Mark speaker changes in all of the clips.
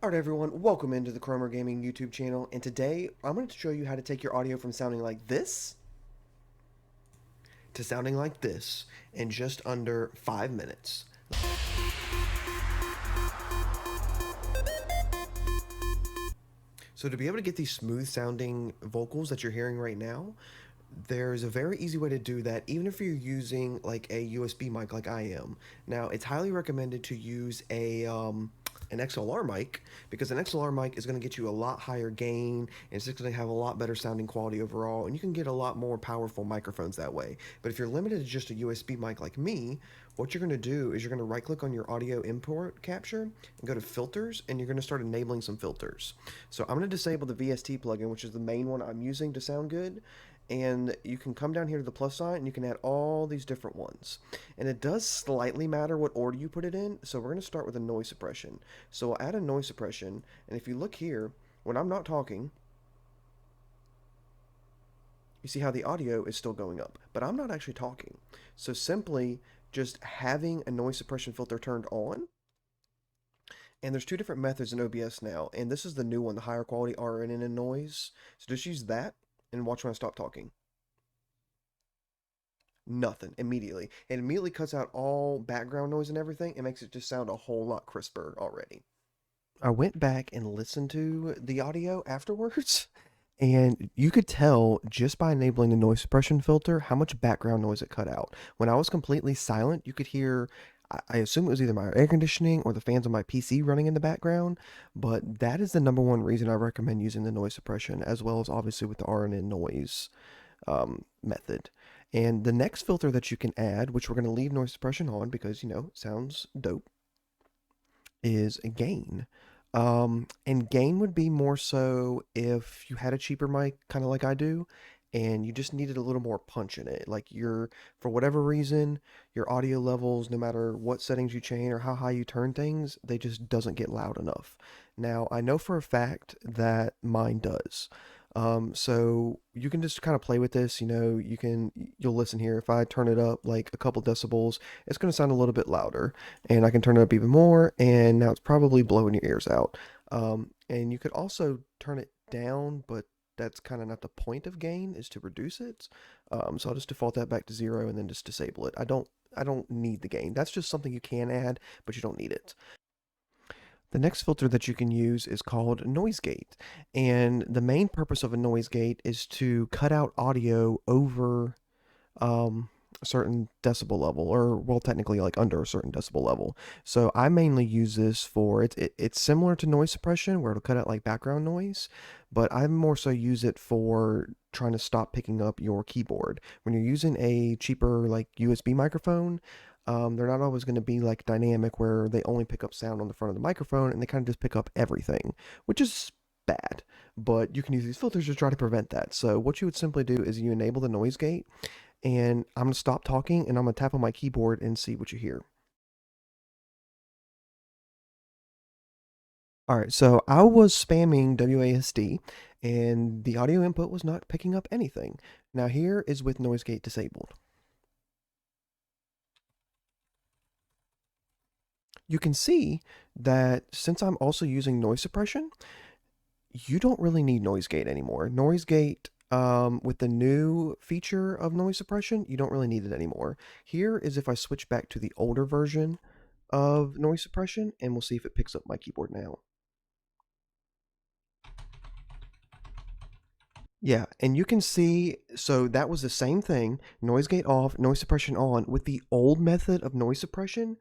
Speaker 1: Alright everyone, welcome into the Cromer Gaming YouTube channel, and today I'm going to show you how to take your audio from sounding like this to sounding like this in just under 5 minutes. So to be able to get these smooth sounding vocals that you're hearing right now, there's a very easy way to do that even if you're using like a USB mic like I am. Now, it's highly recommended to use an XLR mic because an XLR mic is going to get you a lot higher gain and it's just going to have a lot better sounding quality overall, and you can get a lot more powerful microphones that way. But if you're limited to just a USB mic like me, what you're going to do is you're going to right click on your audio import capture and go to filters, and you're going to start enabling some filters. So I'm going to disable the VST plugin, which is the main one I'm using to sound good, and you can come down here to the plus sign and you can add all these different ones, and it does slightly matter what order you put it in. So we're going to start with a noise suppression. So I'll add a noise suppression, and if you look here, when I'm not talking, you see how the audio is still going up, but I'm not actually talking. So simply just having a noise suppression filter turned on, and there's two different methods in OBS now, and this is the new one, the higher quality RNN and noise. So just use that and watch when I stop talking. Nothing immediately. It immediately cuts out all background noise and everything. It makes it just sound a whole lot crisper already. I went back and listened to the audio afterwards, and you could tell just by enabling the noise suppression filter how much background noise it cut out. When I was completely silent, you could hear, I assume it was either my air conditioning or the fans on my PC running in the background, but that is the number one reason I recommend using the noise suppression, as well as obviously with the RNN noise method. And the next filter that you can add, which we're going to leave noise suppression on because, you know, sounds dope, is gain. And gain would be more so if you had a cheaper mic, kind of like I do, and you just needed a little more punch in it. Like for whatever reason, your audio levels, no matter what settings you change or how high you turn things, they just doesn't get loud enough. Now, I know for a fact that mine does. So you can just kind of play with this, you'll listen here. If I turn it up like a couple decibels, it's going to sound a little bit louder, and I can turn it up even more, and now it's probably blowing your ears out. And you could also turn it down, but that's kind of not the point of gain, is to reduce it. So I'll just default that back to 0 and then just disable it. I don't need the gain. That's just something you can add, but you don't need it. The next filter that you can use is called noise gate, and the main purpose of a noise gate is to cut out audio over a certain decibel level, or well, technically like under a certain decibel level. So I mainly use this for it's similar to noise suppression where it'll cut out like background noise, but I more so use it for trying to stop picking up your keyboard. When you're using a cheaper like USB microphone, they're not always going to be like dynamic where they only pick up sound on the front of the microphone and they kind of just pick up everything, which is bad. But you can use these filters to try to prevent that. So what you would simply do is you enable the noise gate, and I'm going to stop talking and I'm going to tap on my keyboard and see what you hear. All right, so I was spamming WASD and the audio input was not picking up anything. Now here is with noise gate disabled. You can see that since I'm also using noise suppression, you don't really need noise gate anymore. Noise gate, with the new feature of noise suppression, you don't really need it anymore. Here is if I switch back to the older version of noise suppression, and we'll see if it picks up my keyboard now. Yeah, and you can see, so that was the same thing, noise gate off, noise suppression on. With the old method of noise suppression,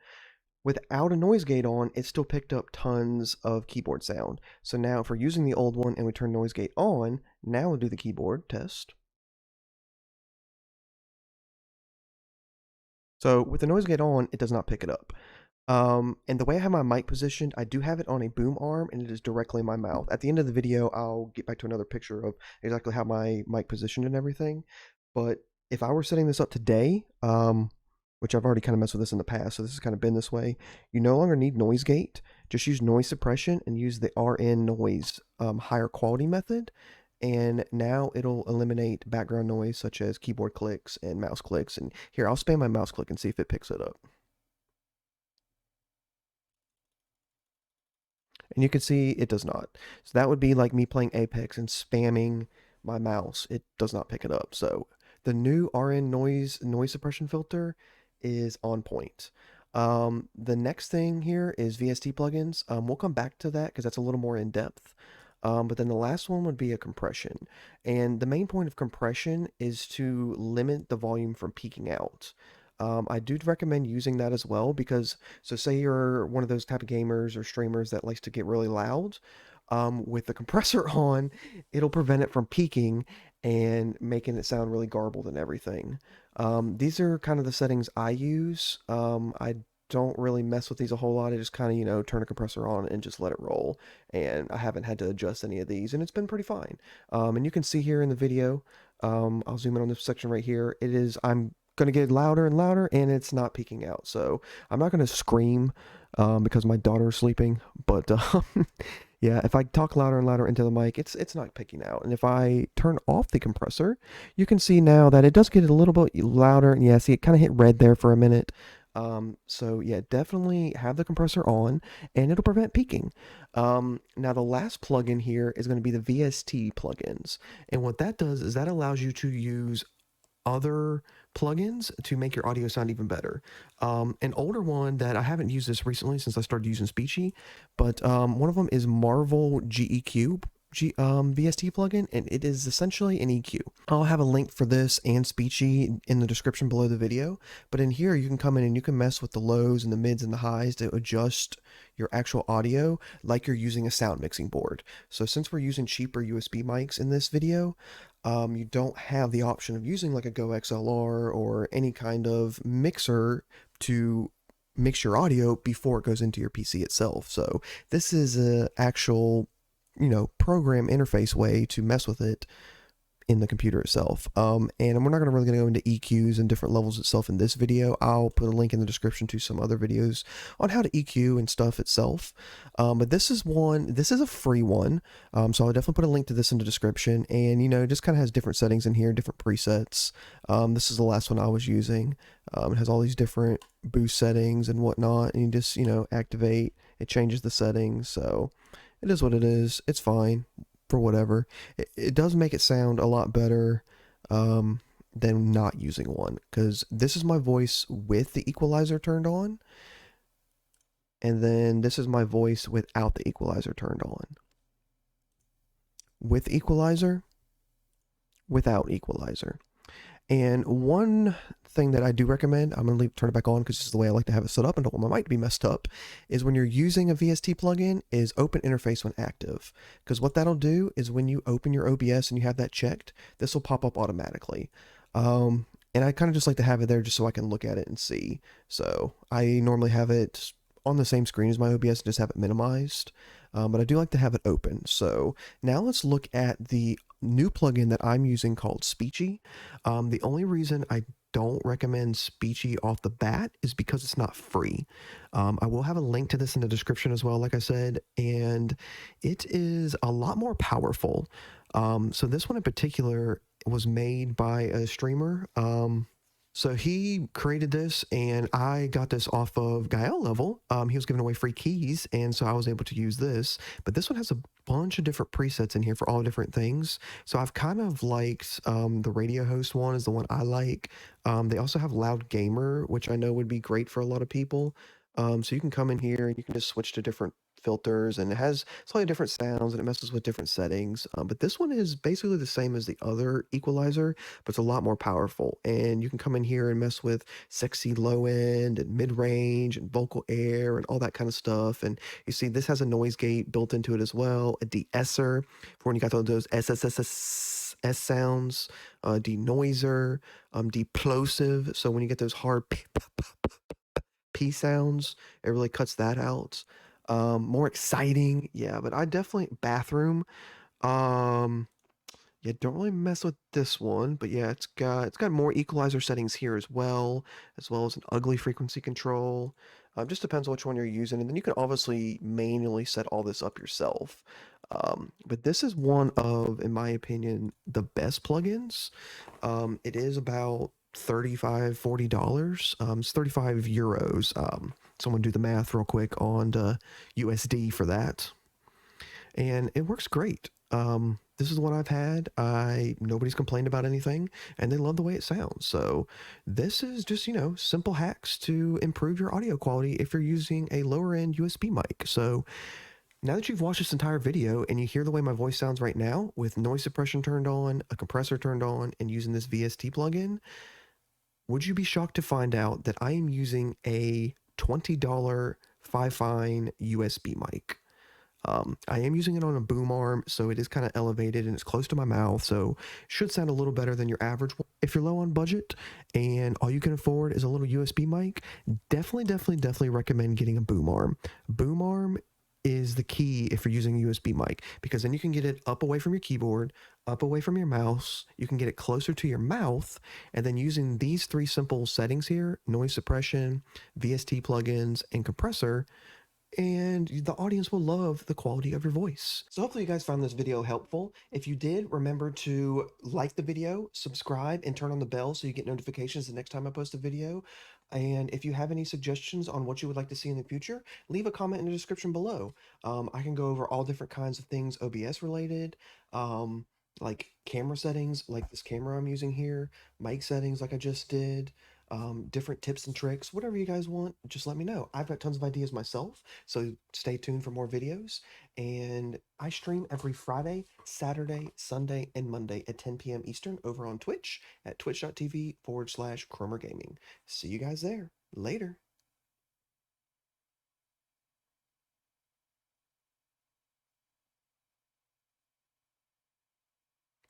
Speaker 1: without a noise gate on, it still picked up tons of keyboard sound. So now if we're using the old one and we turn noise gate on, now we'll do the keyboard test. So with the noise gate on, it does not pick it up. And the way I have my mic positioned, I do have it on a boom arm and it is directly in my mouth. At the end of the video, I'll get back to another picture of exactly how my mic positioned and everything. But if I were setting this up today, which I've already kind of messed with this in the past, so this has kind of been this way, you no longer need noise gate. Just use noise suppression and use the RN noise higher quality method. And now it'll eliminate background noise such as keyboard clicks and mouse clicks. And here, I'll spam my mouse click and see if it picks it up. And you can see it does not. So that would be like me playing Apex and spamming my mouse. It does not pick it up. So the new RN noise suppression filter is on point. The next thing here is VST plugins. We'll come back to that because that's a little more in depth. But then the last one would be a compression. And the main point of compression is to limit the volume from peaking out. I do recommend using that as well because, so say you're one of those type of gamers or streamers that likes to get really loud, with the compressor on, it'll prevent it from peaking and making it sound really garbled and everything. These are kind of the settings I use. I don't really mess with these a whole lot. I just kind of, turn a compressor on and just let it roll. And I haven't had to adjust any of these, and it's been pretty fine. And you can see here in the video, I'll zoom in on this section right here. I'm going to get louder and louder, and it's not peaking out. So I'm not going to scream because my daughter's sleeping, but yeah, if I talk louder and louder into the mic, it's not picking out. And if I turn off the compressor, you can see now that it does get a little bit louder. And yeah, see, it kind of hit red there for a minute. So yeah, definitely have the compressor on, and it'll prevent peaking. Now the last plugin here is going to be the VST plugins. And what that does is that allows you to use other plugins to make your audio sound even better. An older one that I haven't used this recently since I started using Speechy, but one of them is Marvel GEQ VST plugin, and it is essentially an EQ. I'll have a link for this and Speechy in the description below the video, but in here you can come in and you can mess with the lows and the mids and the highs to adjust your actual audio like you're using a sound mixing board. So since we're using cheaper USB mics in this video, you don't have the option of using like a Go XLR or any kind of mixer to mix your audio before it goes into your PC itself. So this is a actual, program interface way to mess with it in the computer itself. And we're not really going to go into EQs and different levels itself in this video. I'll put a link in the description to some other videos on how to EQ and stuff itself. But this is a free one. So I'll definitely put a link to this in the description, and, it just kind of has different settings in here, different presets. This is the last one I was using. It has all these different boost settings and whatnot, and you just, activate, it changes the settings. So it is what it is. It's fine for whatever. It does make it sound a lot better than not using one, because this is my voice with the equalizer turned on, and then this is my voice without the equalizer turned on. With equalizer, without equalizer. And one thing that I do recommend, I'm going to turn it back on because this is the way I like to have it set up and don't want my mic to be messed up, is when you're using a VST plugin, is open interface when active. Because what that'll do is when you open your OBS and you have that checked, this will pop up automatically. And I kind of just like to have it there just so I can look at it and see. So I normally have it on the same screen as my OBS and just have it minimized. But I do like to have it open. So now let's look at the new plugin that I'm using called Speechy. The only reason I don't recommend Speechy off the bat is because it's not free. I will have a link to this in the description as well, like I said, and it is a lot more powerful. So this one in particular was made by a streamer. So he created this, and I got this off of Gael Level. He was giving away free keys, and so I was able to use this. But this one has a bunch of different presets in here for all different things. So I've kind of liked the Radio Host one is the one I like. They also have Loud Gamer, which I know would be great for a lot of people. So you can come in here and you can just switch to different filters, and it has slightly different sounds, and it messes with different settings. But this one is basically the same as the other equalizer, but it's a lot more powerful. And you can come in here and mess with sexy low end and mid range and vocal air and all that kind of stuff. And you see this has a noise gate built into it as well, a de-esser for when you got those SSSS sounds, denoiser, deplosive. So when you get those hard P sounds, it really cuts that out. More exciting, yeah, but I definitely bathroom. Yeah, don't really mess with this one, but yeah, it's got more equalizer settings here as well as an ugly frequency control. Just depends on which one you're using, and then you can obviously manually set all this up yourself. But this is one of, in my opinion, the best plugins. It is about $35-$40. It's 35 euros. Someone do the math real quick on USD for that. and it works great. This is the one I've had. Nobody's complained about anything, and they love the way it sounds. So this is just, simple hacks to improve your audio quality if you're using a lower end USB mic. So now that you've watched this entire video and you hear the way my voice sounds right now with noise suppression turned on, a compressor turned on, and using this VST plugin, would you be shocked to find out that I am using a $20 Fifine USB mic? I am using it on a boom arm, so it is kind of elevated and it's close to my mouth, so it should sound a little better than your average one. If you're low on budget and all you can afford is a little USB mic, definitely recommend getting a boom arm. Boom arm is the key if you're using a USB mic, because then you can get it up away from your keyboard, up away from your mouse, you can get it closer to your mouth, and then using these 3 simple settings here, noise suppression, VST plugins, and compressor, and the audience will love the quality of your voice. So hopefully you guys found this video helpful. If you did, remember to like the video, subscribe, and turn on the bell so you get notifications the next time I post a video. And if you have any suggestions on what you would like to see in the future, leave a comment in the description below. I can go over all different kinds of things OBS related, like camera settings, like this camera I'm using here, mic settings like I just did, different tips and tricks, whatever you guys want, just let me know. I've got tons of ideas myself, so stay tuned for more videos. And I stream every Friday, Saturday, Sunday, and Monday at 10 p.m. Eastern over on Twitch at twitch.tv/Cromer Gaming. See you guys there. Later.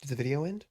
Speaker 1: Did the video end?